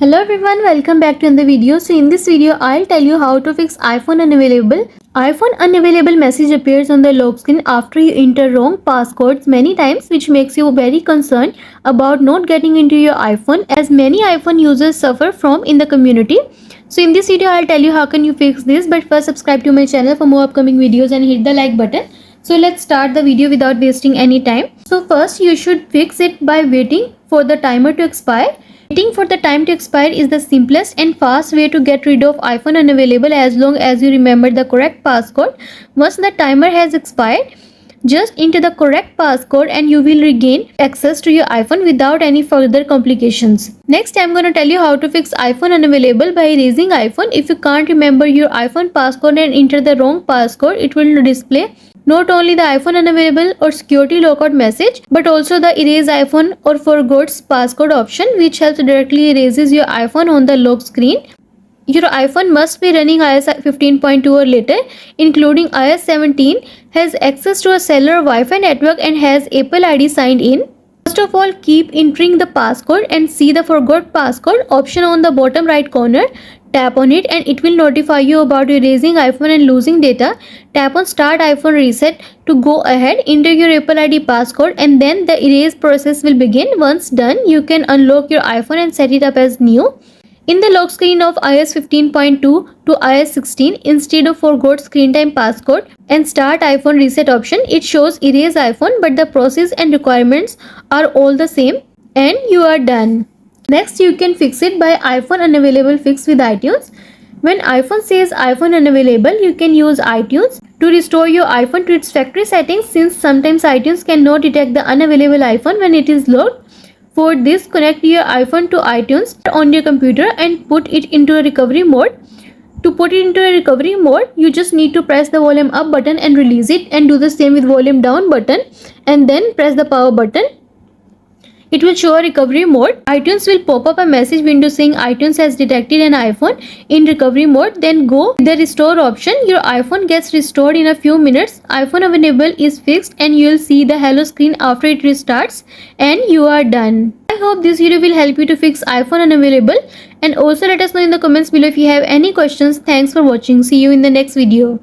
Hello everyone, welcome back to another video. So in this video, I'll tell you how to fix iPhone unavailable. iPhone unavailable message appears on the lock screen after you enter wrong passcodes many times, which makes you very concerned about not getting into your iPhone, as many iPhone users suffer from in the community. So in this video, I'll tell you how can you fix this, but first subscribe to my channel for more upcoming videos and hit the like button. So let's start the video without wasting any time. So first you should fix it by waiting for the timer to expire. Waiting for the time to expire is the simplest and fast way to get rid of iPhone unavailable as long as you remember the correct passcode. Once the timer has expired, just enter the correct passcode and you will regain access to your iPhone without any further complications. Next, I'm going to tell you how to fix iPhone unavailable by erasing iPhone. If you can't remember your iPhone passcode and enter the wrong passcode, it will display not only the iPhone unavailable or security lockout message, but also the erase iPhone or forgots passcode option, which helps directly erases your iPhone on the lock screen. Your iPhone must be running iOS 15.2 or later, including iOS 17, has access to a cellular Wi-Fi network and has Apple ID signed in. First of all, keep entering the passcode and see the forgot passcode option on the bottom right corner. Tap on it and it will notify you about erasing iPhone and losing data. Tap on Start iPhone Reset to go ahead, enter your Apple ID passcode, and then the erase process will begin. Once done, you can unlock your iPhone and set it up as new. In the lock screen of iOS 15.2 to iOS 16, instead of forgot screen time passcode and Start iPhone Reset option, it shows erase iPhone, but the process and requirements are all the same and you are done. Next, you can fix it by iPhone unavailable fix with iTunes. When iPhone says iPhone unavailable, you can use iTunes to restore your iPhone to its factory settings, since sometimes iTunes cannot detect the unavailable iPhone when it is locked. For this, connect your iPhone to iTunes on your computer and put it into a recovery mode. To put it into a recovery mode, you just need to press the volume up button and release it, and do the same with volume down button and then press the power button. It will show a recovery mode. iTunes will pop up a message window saying iTunes has detected an iPhone in recovery mode. Then go to the restore option. Your iPhone gets restored in a few minutes. iPhone unavailable is fixed and you will see the hello screen after it restarts, and you are done. I hope this video will help you to fix iPhone unavailable, and also let us know in the comments below if you have any questions. Thanks for watching. See you in the next video.